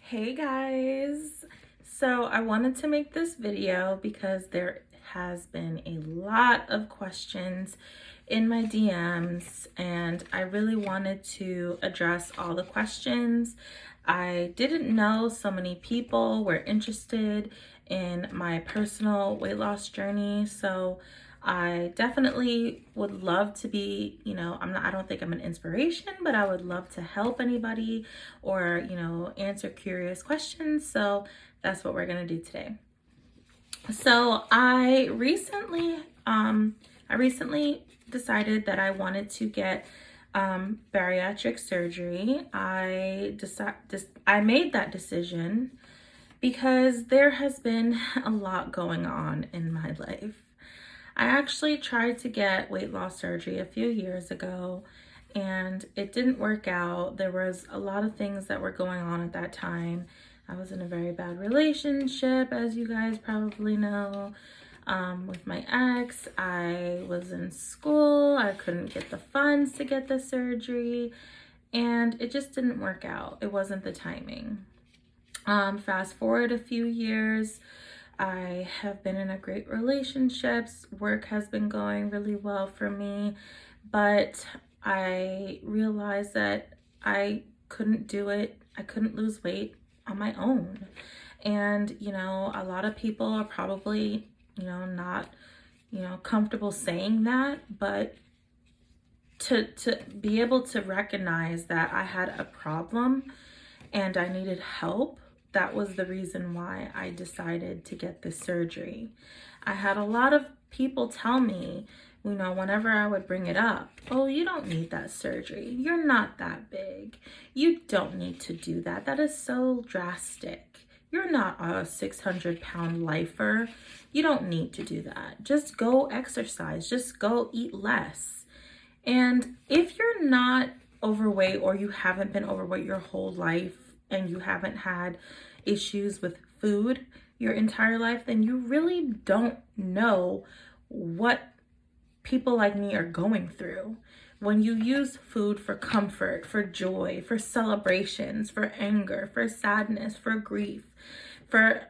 Hey guys, so I wanted to make this video because there has been a lot of questions in my DMs and I really wanted to address all the questions. I didn't know so many people were interested in my personal weight loss journey, so I definitely would love to be, I don't think I'm an inspiration, but I would love to help anybody or, answer curious questions. So that's what we're going to do today. So I recently decided that I wanted to get bariatric surgery. I made that decision because there has been a lot going on in my life. I actually tried to get weight loss surgery a few years ago and it didn't work out. There was a lot of things that were going on at that time. I was in a very bad relationship, as you guys probably know, with my ex. I was in school. I couldn't get the funds to get the surgery and it just didn't work out. It wasn't the timing. Fast forward a few years, I have been in a great relationships. Work has been going really well for me, but I realized that I couldn't do it. I couldn't lose weight on my own. And, a lot of people are probably, not, comfortable saying that, but to be able to recognize that I had a problem and I needed help, that was the reason why I decided to get this surgery. I had a lot of people tell me, whenever I would bring it up, oh, you don't need that surgery. You're not that big. You don't need to do that. That is so drastic. You're not a 600-pound lifer. You don't need to do that. Just go exercise. Just go eat less. And if you're not overweight or you haven't been overweight your whole life, and you haven't had issues with food your entire life, then you really don't know what people like me are going through. When you use food for comfort, for joy, for celebrations, for anger, for sadness, for grief, for,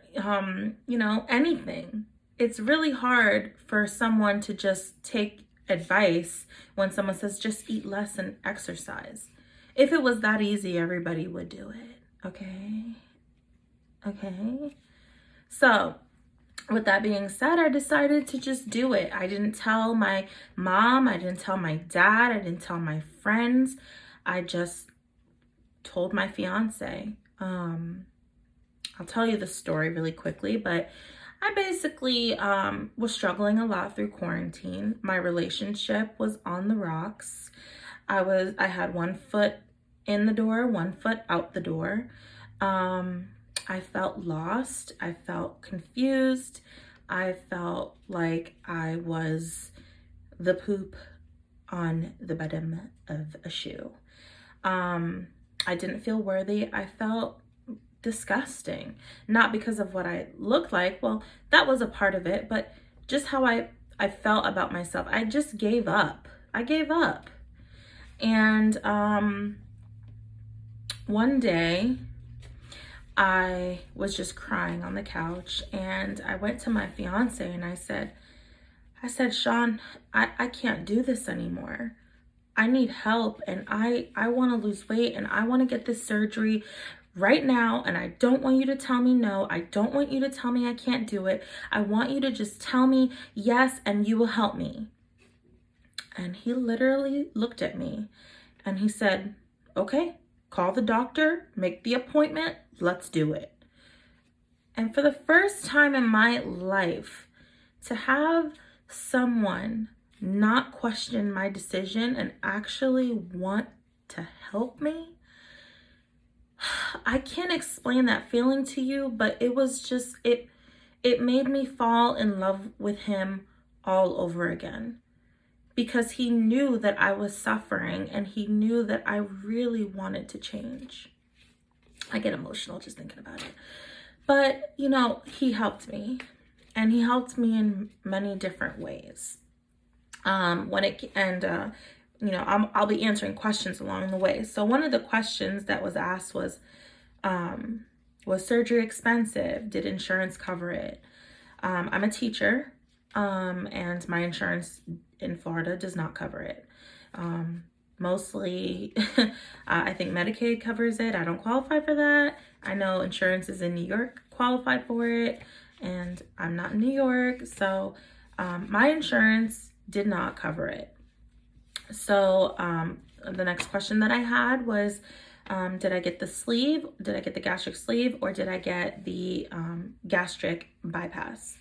anything, it's really hard for someone to just take advice when someone says, just eat less and exercise. If it was that easy, everybody would do it. Okay. So with that being said, I decided to just do it. I didn't tell my mom. I didn't tell my dad. I didn't tell my friends. I just told my fiance. I'll tell you the story really quickly, but I basically was struggling a lot through quarantine. My relationship was on the rocks. I had one foot in the door, one foot out the door. I felt lost. I felt confused. I felt like I was the poop on the bottom of a shoe. I didn't feel worthy. I felt disgusting. Not because of what I looked like. Well, that was a part of it, but just how I felt about myself. I just gave up. I gave up. And one day I was just crying on the couch and I went to my fiance and I said, Sean, I can't do this anymore. I need help and I want to lose weight and I want to get this surgery right now. And I don't want you to tell me no. I don't want you to tell me I can't do it. I want you to just tell me yes and you will help me. And he literally looked at me and he said, okay, call the doctor, make the appointment, let's do it. And for the first time in my life, to have someone not question my decision and actually want to help me, I can't explain that feeling to you, but it was just, it made me fall in love with him all over again. Because he knew that I was suffering and he knew that I really wanted to change. I get emotional just thinking about it. But, he helped me and he helped me in many different ways. I'll be answering questions along the way. So one of the questions that was asked was, Was surgery expensive? Did insurance cover it? I'm a teacher, and my insurance in Florida does not cover it. Mostly, I think Medicaid covers it. I don't qualify for that. I know insurances in New York qualify for it, and I'm not in New York, so my insurance did not cover it. So the next question that I had was, did I get the sleeve? Did I get the gastric sleeve, or did I get the gastric bypass?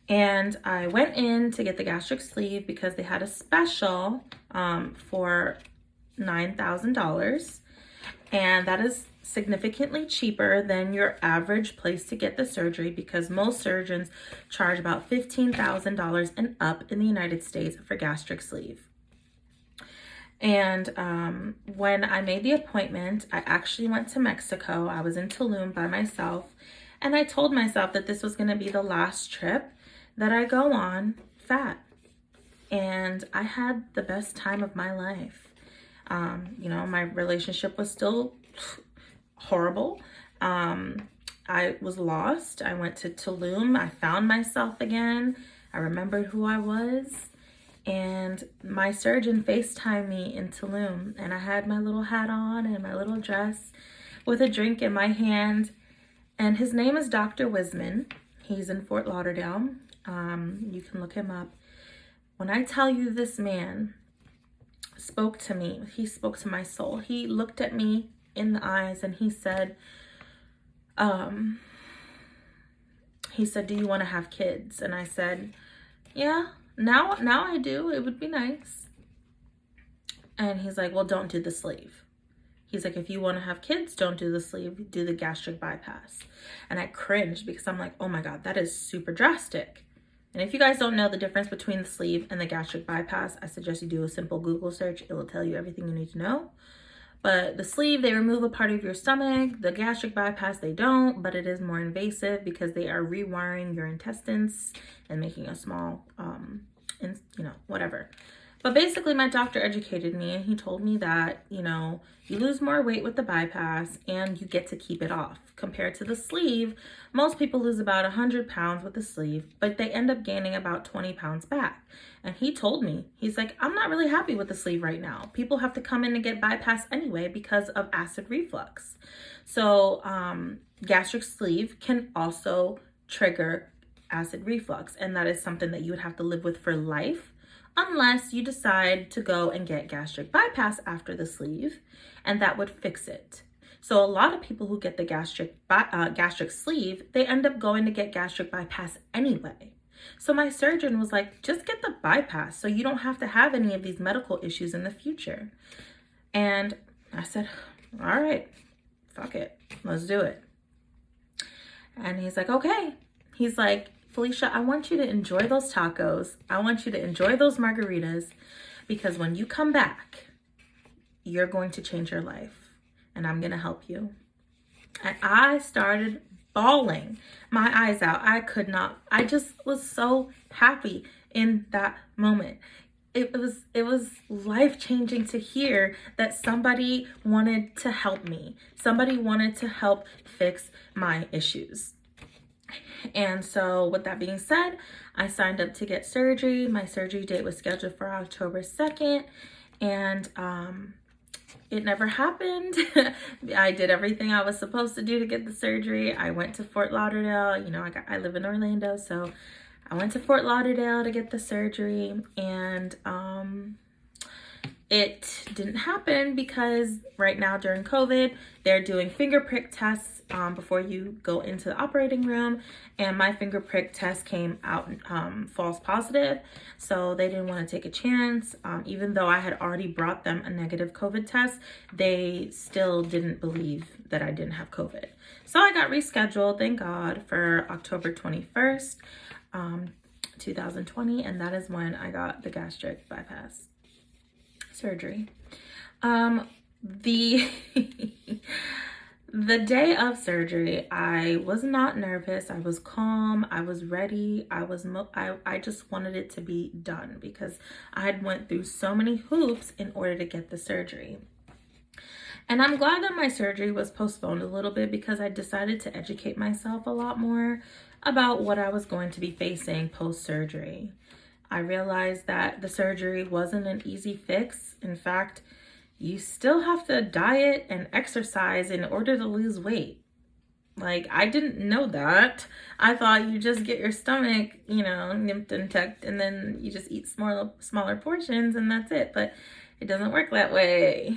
And I went in to get the gastric sleeve because they had a special for $9,000. And that is significantly cheaper than your average place to get the surgery, because most surgeons charge about $15,000 and up in the United States for gastric sleeve. And when I made the appointment, I actually went to Mexico. I was in Tulum by myself, and I told myself that this was going to be the last trip that I go on fat. And I had the best time of my life. My relationship was still horrible. I was lost. I went to Tulum. I found myself again. I remembered who I was. And my surgeon FaceTimed me in Tulum, and I had my little hat on and my little dress with a drink in my hand. And his name is Dr. Wisman. He's in Fort Lauderdale. You can look him up. When I tell you, this man spoke to me, he spoke to my soul. He looked at me in the eyes and he said, do you want to have kids? And I said, yeah. Now I do. It would be nice. And he's like, well, don't do the sleeve. He's like, if you want to have kids, don't do the sleeve, do the gastric bypass. And I cringed because I'm like, oh my God, that is super drastic. And if you guys don't know the difference between the sleeve and the gastric bypass, I suggest you do a simple Google search. It will tell you everything you need to know. But the sleeve, they remove a part of your stomach. The gastric bypass, they don't, but it is more invasive because they are rewiring your intestines and making a small, whatever. But basically, my doctor educated me, and he told me that, you lose more weight with the bypass and you get to keep it off. Compared to the sleeve, most people lose about 100 pounds with the sleeve, but they end up gaining about 20 pounds back. And he told me, he's like, I'm not really happy with the sleeve right now. People have to come in and get bypassed anyway because of acid reflux. So gastric sleeve can also trigger acid reflux, and that is something that you would have to live with for life, unless you decide to go and get gastric bypass after the sleeve, and that would fix it. So a lot of people who get the gastric sleeve, they end up going to get gastric bypass anyway. So my surgeon was like, just get the bypass so you don't have to have any of these medical issues in the future. And I said, all right, fuck it, let's do it. And he's like, okay. He's like, Felicia, I want you to enjoy those tacos. I want you to enjoy those margaritas, because when you come back, you're going to change your life, and I'm going to help you. And I started bawling my eyes out. I just was so happy in that moment. It was life-changing to hear that somebody wanted to help me. Somebody wanted to help fix my issues. And so with that being said, I signed up to get surgery. My surgery date was scheduled for October 2nd, and it never happened. I did everything I was supposed to do to get the surgery. I went to Fort Lauderdale. I live in Orlando, so I went to Fort Lauderdale to get the surgery, and it didn't happen because right now during COVID, they're doing finger prick tests before you go into the operating room, and my finger prick test came out false positive, so they didn't want to take a chance. Even though I had already brought them a negative COVID test, they still didn't believe that I didn't have COVID. So I got rescheduled, thank God, for October 21st, 2020, and that is when I got the gastric bypass surgery. The day of surgery, I was not nervous. I was calm. I was ready. I just wanted it to be done because I had went through so many hoops in order to get the surgery. And I'm glad that my surgery was postponed a little bit because I decided to educate myself a lot more about what I was going to be facing post-surgery. I realized that the surgery wasn't an easy fix. In fact, you still have to diet and exercise in order to lose weight. Like, I didn't know that. I thought you just get your stomach, nipped and tucked, and then you just eat smaller portions and that's it. But it doesn't work that way.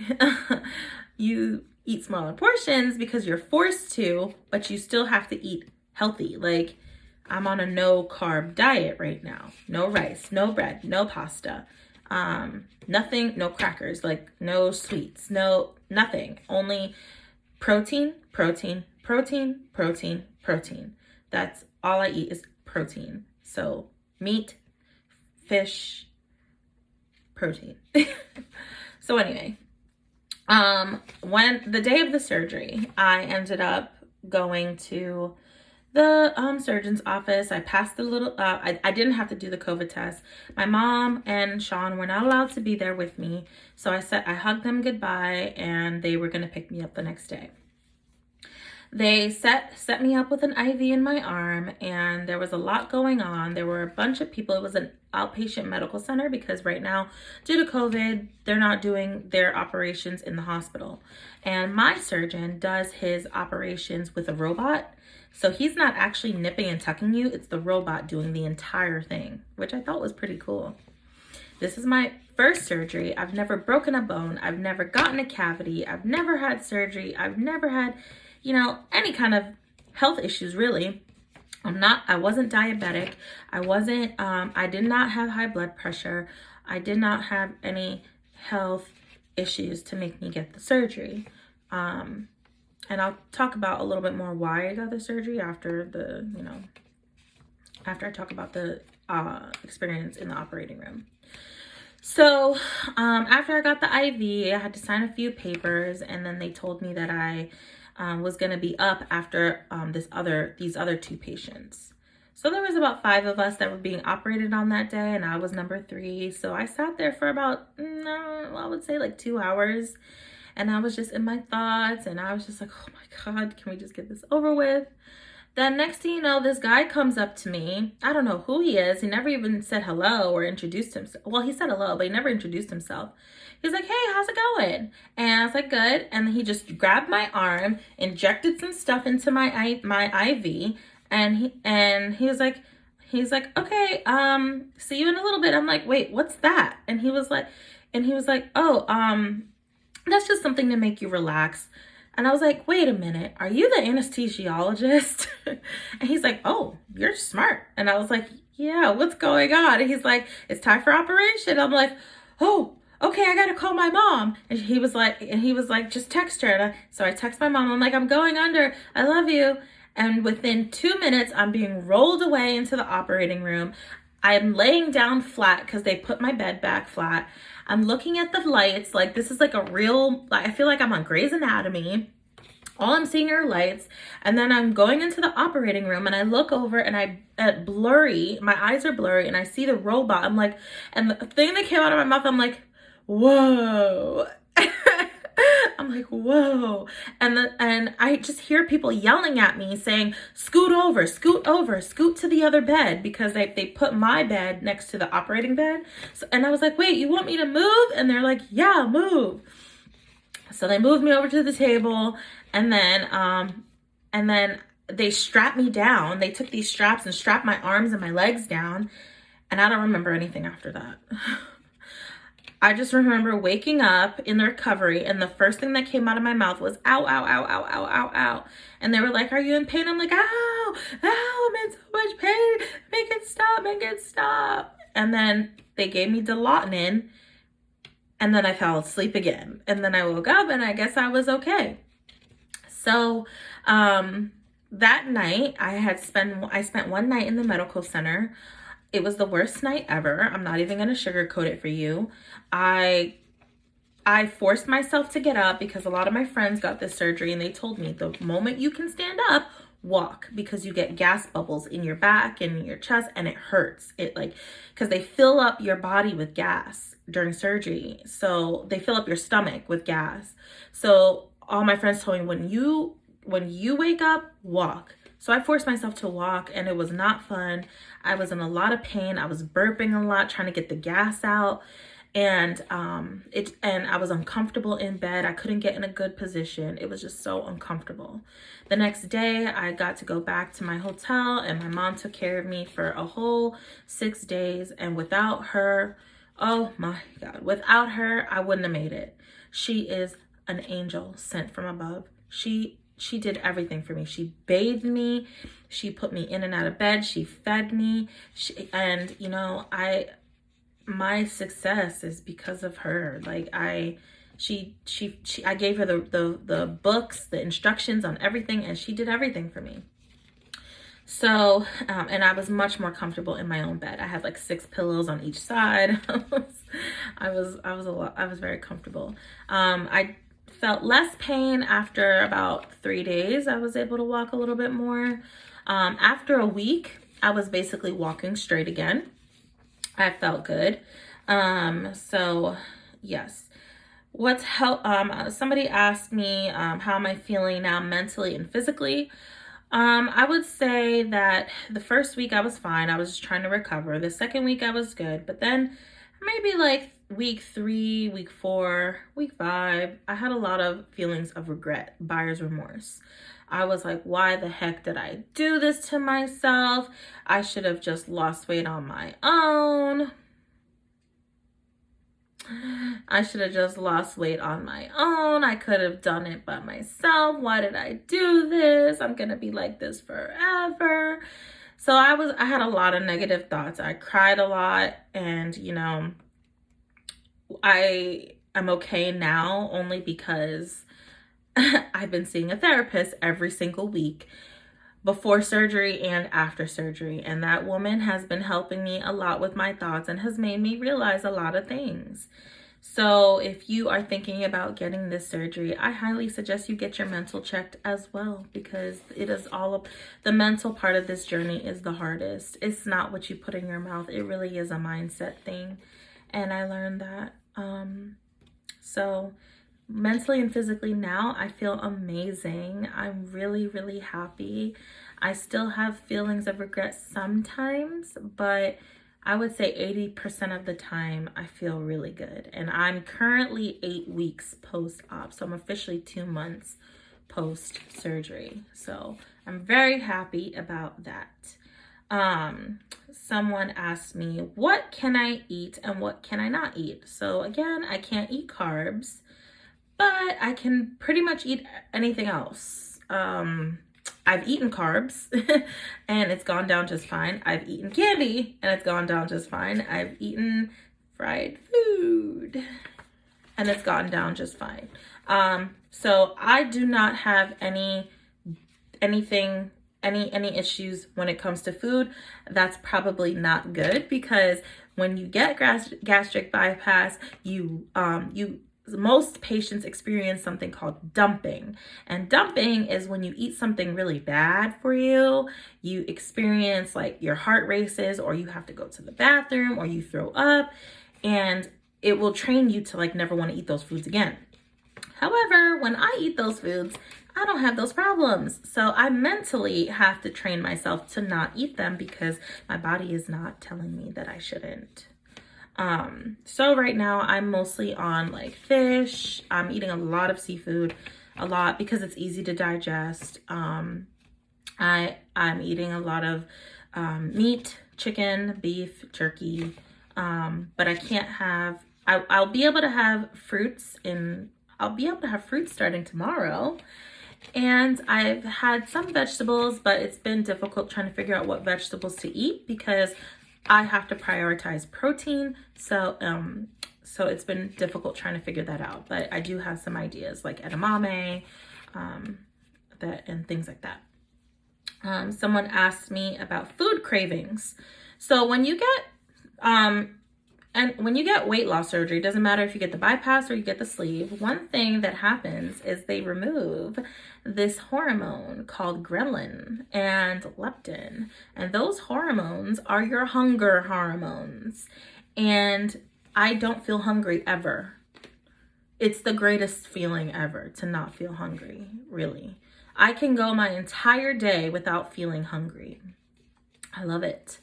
You eat smaller portions because you're forced to, but you still have to eat healthy. Like, I'm on a no carb diet right now. No rice, no bread, no pasta, nothing, no crackers, like no sweets, nothing. Only protein, protein, protein, protein, protein. That's all I eat is protein. So meat, fish, protein. So anyway, when the day of the surgery, I ended up going to the surgeon's office. I passed the little, I didn't have to do the COVID test. My mom and Sean were not allowed to be there with me. So I hugged them goodbye and they were going to pick me up the next day. They set me up with an IV in my arm and there was a lot going on. There were a bunch of people. It was an outpatient medical center because right now, due to COVID, they're not doing their operations in the hospital. And my surgeon does his operations with a robot. So he's not actually nipping and tucking you. It's the robot doing the entire thing, which I thought was pretty cool. This is my first surgery. I've never broken a bone. I've never gotten a cavity. I've never had surgery. I've never had, any kind of health issues really. I wasn't diabetic. I did not have high blood pressure. I did not have any health issues to make me get the surgery. And I'll talk about a little bit more why I got the surgery after I talk about the experience in the operating room. So after I got the IV, I had to sign a few papers, and then they told me that I was going to be up after these other two patients. So there was about 5 of us that were being operated on that day, and I was number 3. So I sat there for about, I would say like 2 hours. And I was just in my thoughts and I was just like, oh my God, can we just get this over with? Then next thing you know, this guy comes up to me. I don't know who he is. He never even said hello or introduced himself. Well, he said hello, but he never introduced himself. He was like, hey, how's it going? And I was like, good. And he just grabbed my arm, injected some stuff into my IV. And he was like, okay, see you in a little bit. I'm like, wait, what's that? And he was like, oh, that's just something to make you relax. And I was like, wait a minute, are you the anesthesiologist? And he's like, oh, you're smart. And I was like, yeah, what's going on? And he's like, it's time for operation. I'm like, oh, okay, I gotta call my mom. And he was like, just text her. So I text my mom. I'm like, I'm going under. I love you. And within 2 minutes, I'm being rolled away into the operating room. I'm laying down flat because they put my bed back flat. I'm looking at the lights, like this is like I feel like I'm on Grey's Anatomy. All I'm seeing are lights. And then I'm going into the operating room and I look over and my eyes are blurry and I see the robot. I'm like, and the thing that came out of my mouth, I'm like, whoa. I'm like, whoa. And I just hear people yelling at me saying, scoot over, scoot to the other bed, because they put my bed next to the operating bed. So, and I was like, wait, you want me to move? And they're like, yeah, move. So they moved me over to the table, and then they strapped me down. They took these straps and strapped my arms and my legs down. And I don't remember anything after that. I just remember waking up in the recovery and the first thing that came out of my mouth was ow, ow, ow, ow, ow, ow, ow. And they were like, are you in pain? I'm like, ow, ow, I'm in so much pain. Make it stop. And then they gave me Dilaudid, and then I fell asleep again. And then I woke up and I guess I was okay. So that night I spent one night in the medical center. It was the worst night ever. I'm not even going to sugarcoat it for you. I forced myself to get up because a lot of my friends got this surgery and they told me the moment you can stand up, walk, because you get gas bubbles in your back and in your chest, and it hurts. It like, because they fill up your body with gas during surgery. So they fill up your stomach with gas. So all my friends told me, when you wake up, walk. So I forced myself to walk, and it was not fun. I was in a lot of pain. I was burping a lot, trying to get the gas out. And I was uncomfortable in bed. I couldn't get in a good position. It was just so uncomfortable. The next day, I got to go back to my hotel, and my mom took care of me for a whole 6 days. And without her, oh my God, without her, I wouldn't have made it. She is an angel sent from above. She did everything for me. She bathed me. She put me in and out of bed. She fed me. And you know, my success is because of her. Like I gave her the books, the instructions on everything, and she did everything for me. So, and I was much more comfortable in my own bed. I had like 6 pillows on each side. I was very comfortable. I felt less pain after about 3 days. I was able to walk a little bit more. After a week, I was basically walking straight again. I felt good. So yes. Somebody asked me, how am I feeling now mentally and physically? I would say that the first week I was fine. I was just trying to recover. The second week I was good, but then maybe like week 3, week 4, week 5, I had a lot of feelings of regret, buyer's remorse. I was like, why the heck did I do this to myself? I should have just lost weight on my own. I should have just lost weight on my own. I could have done it by myself. Why did I do this? I'm going to be like this forever. So I had a lot of negative thoughts. I cried a lot, and you know, I'm okay now only because I've been seeing a therapist every single week before surgery and after surgery. And that woman has been helping me a lot with my thoughts and has made me realize a lot of things. So if you are thinking about getting this surgery, I highly suggest you get your mental checked as well, because it is the mental part of this journey is the hardest. It's not what you put in your mouth. It really is a mindset thing. And I learned that. So mentally and physically now, I feel amazing. I'm really, really happy. I still have feelings of regret sometimes, but I would say 80% of the time I feel really good. And I'm currently 8 weeks post-op. So I'm officially 2 months post-surgery. So I'm very happy about that. Someone asked me, what can I eat and what can I not eat? So again, I can't eat carbs, but I can pretty much eat anything else. I've eaten carbs and it's gone down just fine. I've eaten candy and it's gone down just fine. I've eaten fried food and it's gone down just fine. So I do not have any issues when it comes to food. That's probably not good, because when you get gastric bypass, most patients experience something called dumping. And dumping is when you eat something really bad for you, you experience like your heart races, or you have to go to the bathroom, or you throw up, and it will train you to like never want to eat those foods again. However, when I eat those foods, I don't have those problems. So I mentally have to train myself to not eat them, because my body is not telling me that I shouldn't. So right now I'm mostly on like fish. I'm eating a lot of seafood, a lot, because it's easy to digest. I'm eating a lot of meat, chicken, beef, turkey, but I can't have, I'll be able to have fruits starting tomorrow. And I've had some vegetables, but it's been difficult trying to figure out what vegetables to eat, because I have to prioritize protein. So it's been difficult trying to figure that out. But I do have some ideas like edamame, and things like that. Someone asked me about food cravings. So when you get And when you get weight loss surgery, it doesn't matter if you get the bypass or you get the sleeve, one thing that happens is they remove this hormone called ghrelin and leptin. And those hormones are your hunger hormones. And I don't feel hungry ever. It's the greatest feeling ever to not feel hungry, really. I can go my entire day without feeling hungry. I love it.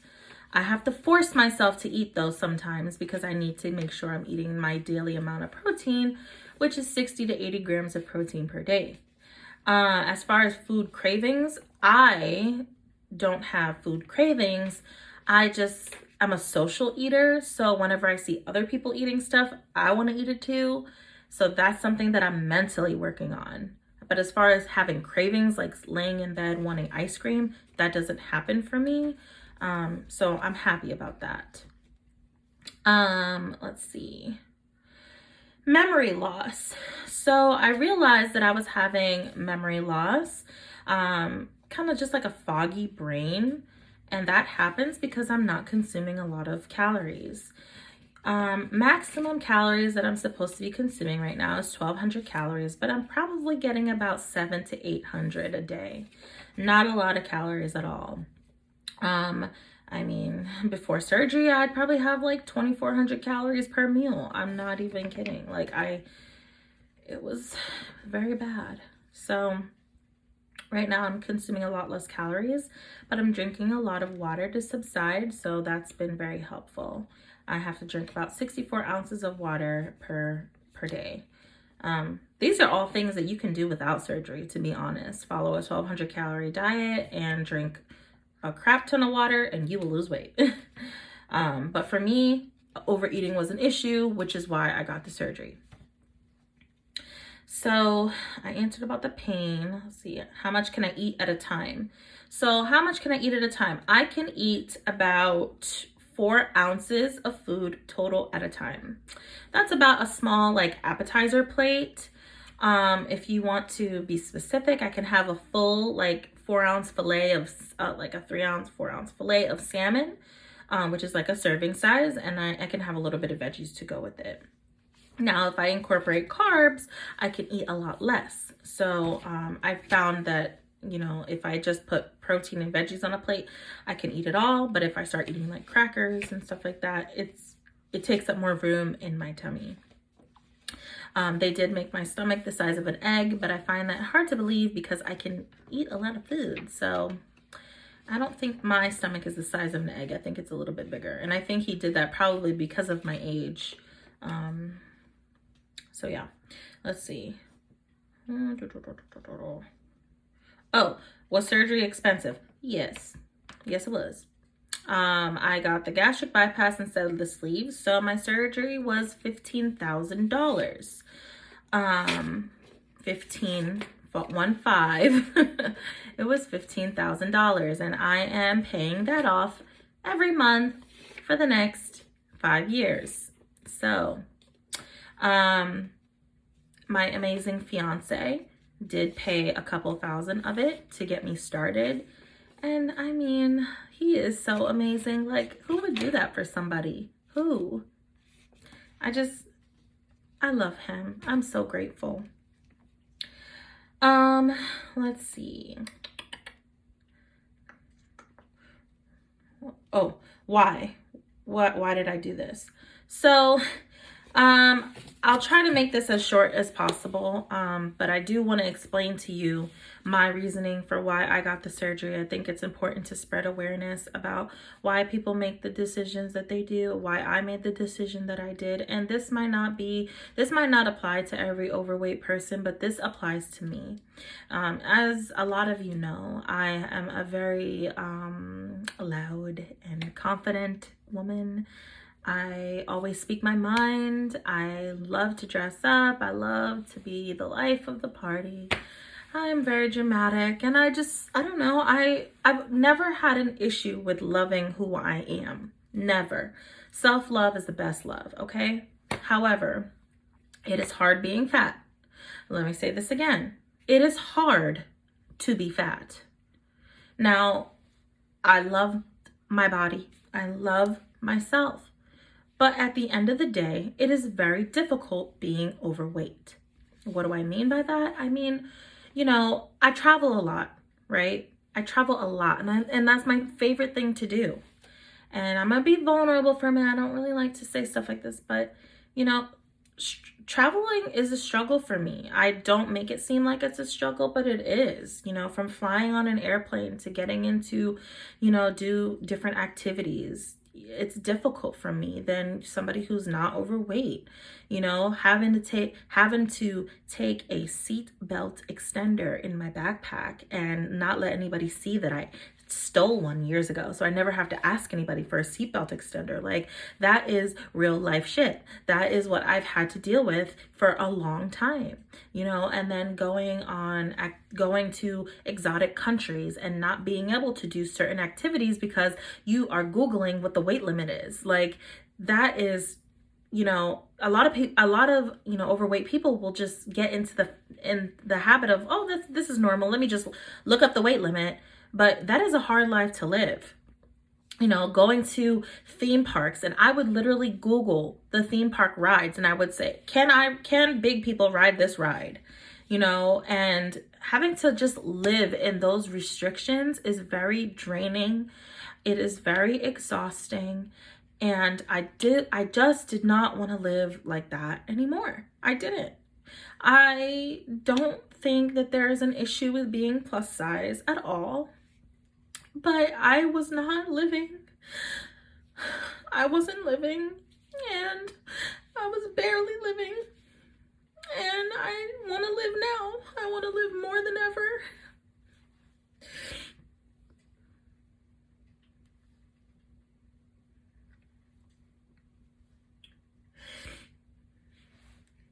I have to force myself to eat though sometimes because I need to make sure I'm eating my daily amount of protein, which is 60 to 80 grams of protein per day. As far as food cravings, I don't have food cravings. I'm a social eater. So whenever I see other people eating stuff, I want to eat it too. So that's something that I'm mentally working on. But as far as having cravings, like laying in bed wanting ice cream, that doesn't happen for me. So I'm happy about that. Let's see. Memory loss. So I realized that I was having memory loss, kind of just like a foggy brain. And that happens because I'm not consuming a lot of calories. Maximum calories that I'm supposed to be consuming right now is 1,200 calories, but I'm probably getting about 700 to 800 a day. Not a lot of calories at all. I mean, before surgery, I'd probably have like 2,400 calories per meal. I'm not even kidding. It was very bad. So right now I'm consuming a lot less calories, but I'm drinking a lot of water to subside. So that's been very helpful. I have to drink about 64 ounces of water per day. These are all things that you can do without surgery, to be honest. Follow a 1,200 calorie diet and drink a crap ton of water and you will lose weight. But for me, overeating was an issue, which is why I got the surgery. So I answered about the pain. Let's see, how much can I eat at a time? So how much can I eat at a time? I can eat about 4 ounces of food total at a time. That's about a small appetizer plate. If you want to be specific, I can have a full 4-ounce fillet of a 3-ounce, 4-ounce fillet of salmon, which is like a serving size, and I can have a little bit of veggies to go with it. Now, if I incorporate carbs, I can eat a lot less. So I found that, if I just put protein and veggies on a plate, I can eat it all. But if I start eating like crackers and stuff like that, it takes up more room in my tummy. They did make my stomach the size of an egg, but I find that hard to believe because I can eat a lot of food. So I don't think my stomach is the size of an egg. I think it's a little bit bigger. And I think he did that probably because of my age. So yeah, let's see. Oh, was surgery expensive? Yes. Yes, it was. I got the gastric bypass instead of the sleeves. So my surgery was $15,000. 15, but 1-5. It was $15,000, and I am paying that off every month for the next 5 years. So, my amazing fiance did pay a couple thousand of it to get me started. And I mean, he is so amazing. Who would do that for somebody? Who? I love him. I'm so grateful. Let's see. Oh, why? Why did I do this? So, I'll try to make this as short as possible, but I do want to explain to you my reasoning for why I got the surgery. I think it's important to spread awareness about why people make the decisions that they do, why I made the decision that I did, and this might not apply to every overweight person, but this applies to me. As a lot of you know, I am a very loud and confident woman. I always speak my mind. I love to dress up. I love to be the life of the party. I'm very dramatic, and I don't know. I've never had an issue with loving who I am. Never. Self-love is the best love, okay? However, it is hard being fat. Let me say this again. It is hard to be fat. Now, I love my body. I love myself. But at the end of the day, it is very difficult being overweight. What do I mean by that? I mean, I travel a lot, right? I travel a lot, and that's my favorite thing to do. And I'm gonna be vulnerable for a minute. I don't really like to say stuff like this, but traveling is a struggle for me. I don't make it seem like it's a struggle, but it is. From flying on an airplane to getting into, do different activities. It's difficult for me than somebody who's not overweight. Having to take a seat belt extender in my backpack and not let anybody see that I stole one years ago, so I never have to ask anybody for a seatbelt extender. Like, that is real life shit. That is what I've had to deal with for a long time, and then going to exotic countries and not being able to do certain activities because you are Googling what the weight limit is. Like, that is, a lot of overweight people will just get into the habit of, oh, this is normal, let me just look up the weight limit. But that is a hard life to live. Going to theme parks, and I would literally Google the theme park rides, and I would say, can big people ride this ride? And having to just live in those restrictions is very draining. It is very exhausting. And I just did not want to live like that anymore. I didn't. I don't think that there is an issue with being plus size at all. But I was not living. I wasn't living, and I was barely living. And I want to live now. I want to live more than ever.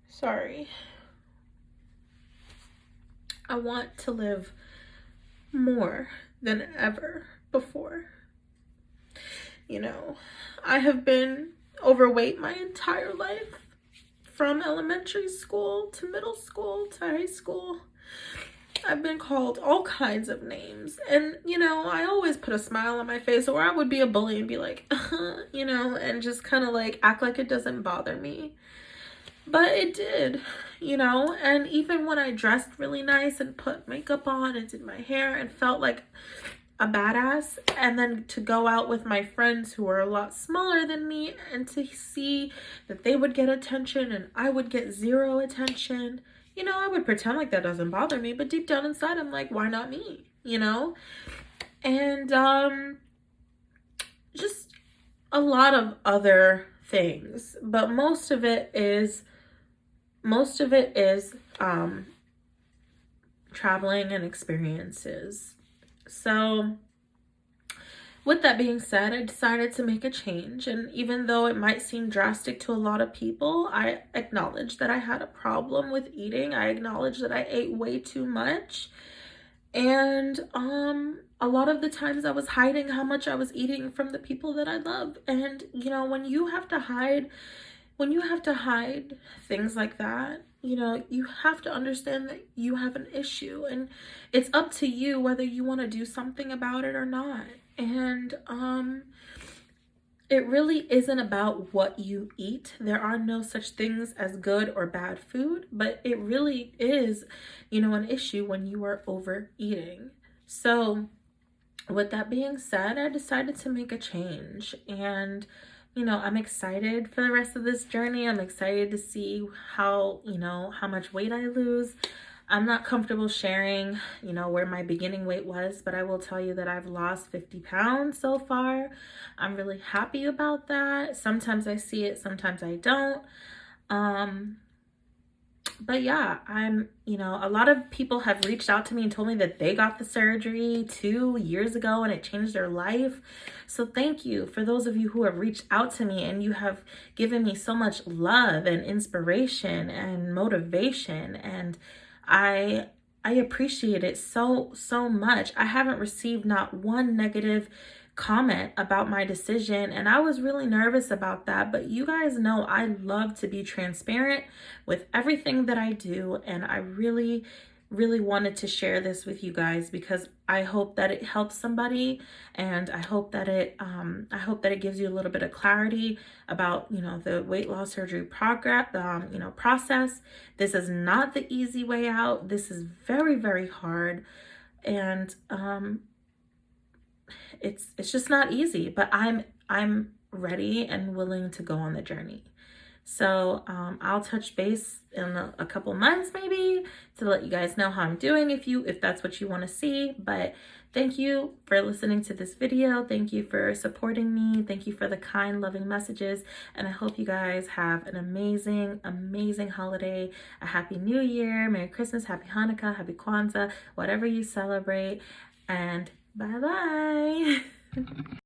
Sorry. I want to live more than ever before. I have been overweight my entire life, from elementary school to middle school to high school. I've been called all kinds of names, and I always put a smile on my face, or I would be a bully and be like, and just kind of like act like it doesn't bother me. But it did, and even when I dressed really nice and put makeup on and did my hair and felt like a badass, and then to go out with my friends who were a lot smaller than me and to see that they would get attention and I would get zero attention, I would pretend like that doesn't bother me, but deep down inside I'm like, why not me? And just a lot of other things, but most of it is traveling and experiences. So with that being said, I decided to make a change, and even though it might seem drastic to a lot of people, I acknowledge that I had a problem with eating. I acknowledge that I ate way too much, and a lot of the times I was hiding how much I was eating from the people that I love. And when you have to hide things like that, you have to understand that you have an issue, and it's up to you whether you want to do something about it or not. And it really isn't about what you eat. There are no such things as good or bad food, but it really is, an issue when you are overeating. So with that being said, I decided to make a change, and I'm excited for the rest of this journey. I'm excited to see how much weight I lose. I'm not comfortable sharing, where my beginning weight was, but I will tell you that I've lost 50 pounds so far. I'm really happy about that. Sometimes I see it, sometimes I don't. But yeah, a lot of people have reached out to me and told me that they got the surgery 2 years ago and it changed their life. So thank you for those of you who have reached out to me, and you have given me so much love and inspiration and motivation, and I appreciate it so much. I haven't received not one negative comment about my decision, and I was really nervous about that, but you guys know I love to be transparent with everything that I do, and I really really wanted to share this with you guys because I hope that it helps somebody, and I hope that it gives you a little bit of clarity about, you know, the weight loss surgery progress, process. This is not the easy way out. This is very, very hard, and it's just not easy. But I'm ready and willing to go on the journey. So I'll touch base in a couple months maybe to let you guys know how I'm doing if that's what you want to see. But thank you for listening to this video. Thank you for supporting me. Thank you for the kind, loving messages. And I hope you guys have an amazing, amazing holiday. A happy new year. Merry Christmas, happy Hanukkah, happy Kwanzaa, whatever you celebrate. And bye-bye.